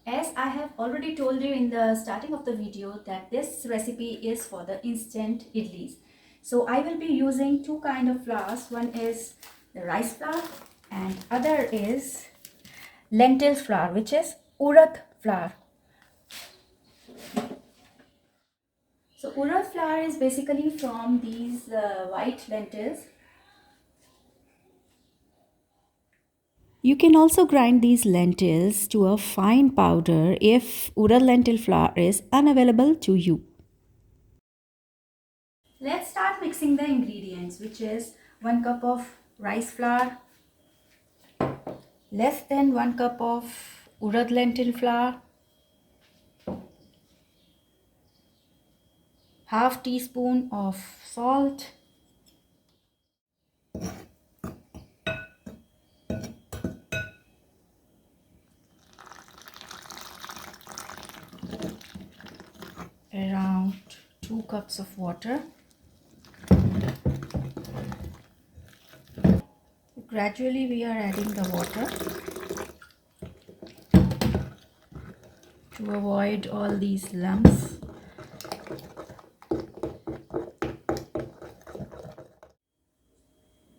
As I have already told you in the starting of the video that this recipe is for the instant idlis. So I will be using two kind of flours. One is the rice flour and other is lentil flour, which is urad flour. So urad flour is basically from these white lentils. You can also grind these lentils to a fine powder if urad lentil flour is unavailable to you. Let's start mixing the ingredients, which is 1 cup of rice flour, less than 1 cup of urad lentil flour, half teaspoon of salt, around 2 cups of water. Gradually we are adding the water to avoid all these lumps.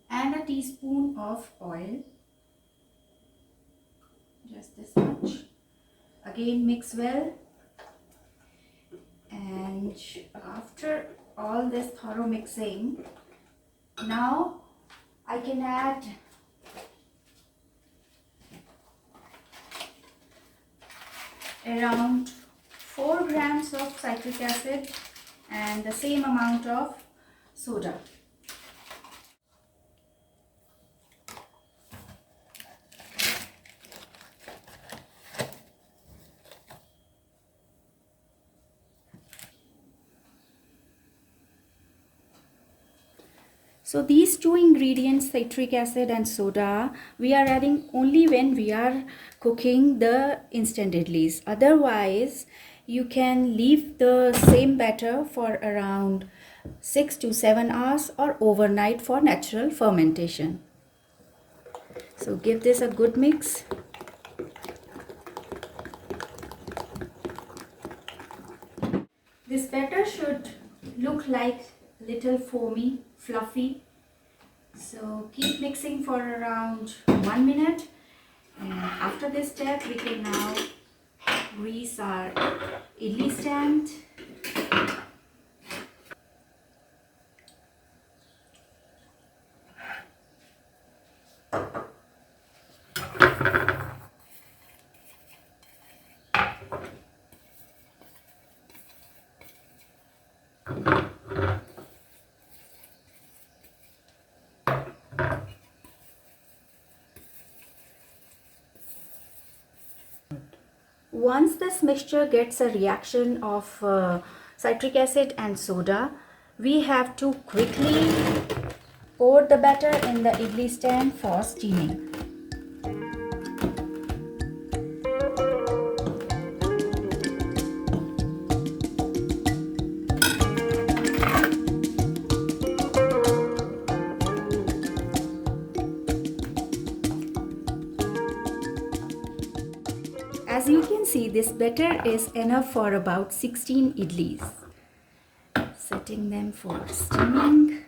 And a teaspoon of oil, just this much. Again mix well, and after all this thorough mixing, now I can add around 4 grams of citric acid and the same amount of soda. So these two ingredients, citric acid and soda, we are adding only when we are cooking the instant idlis. Otherwise, you can leave the same batter for around 6 to 7 hours or overnight for natural fermentation. So give this a good mix. This batter should look like little foamy, fluffy. So keep mixing for around 1 minute, and after this step we can now grease our idli stand. Once this mixture gets a reaction of citric acid and soda, we have to quickly pour the batter in the idli stand for steaming. As you can see, this batter is enough for about 16 idlis. Setting them for steaming.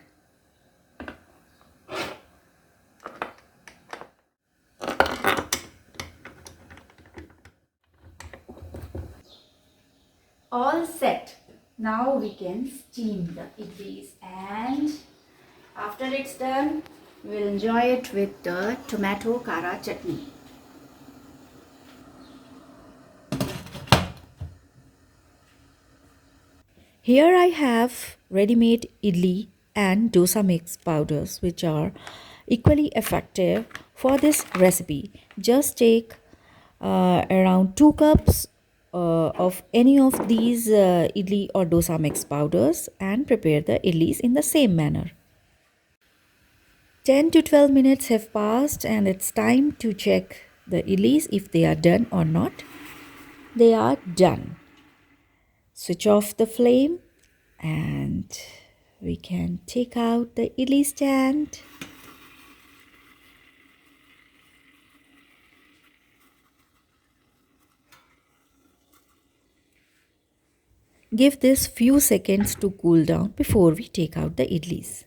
All set. Now we can steam the idlis, and after it's done, we'll enjoy it with the tomato kara chutney. Here I have ready-made idli and dosa mix powders, which are equally effective for this recipe. Just take around 2 cups of any of these idli or dosa mix powders and prepare the idlis in the same manner. 10 to 12 minutes have passed, and it's time to check the idlis if they are done or not. They are done. Switch off the flame and we can take out the idli stand. Give this few seconds to cool down before we take out the idlis.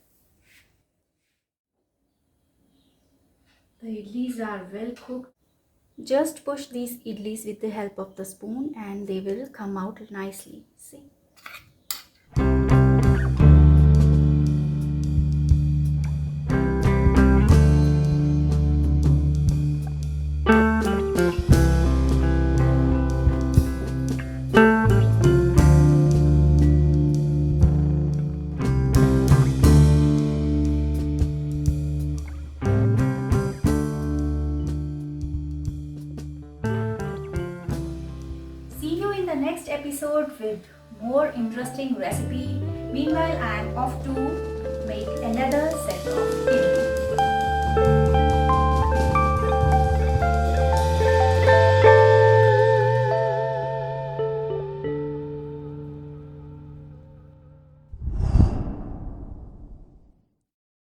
The idlis are well cooked. Just push these idlis with the help of the spoon and they will come out nicely. See? See you in the next episode with more interesting recipe. Meanwhile, I am off to make another set of idlis.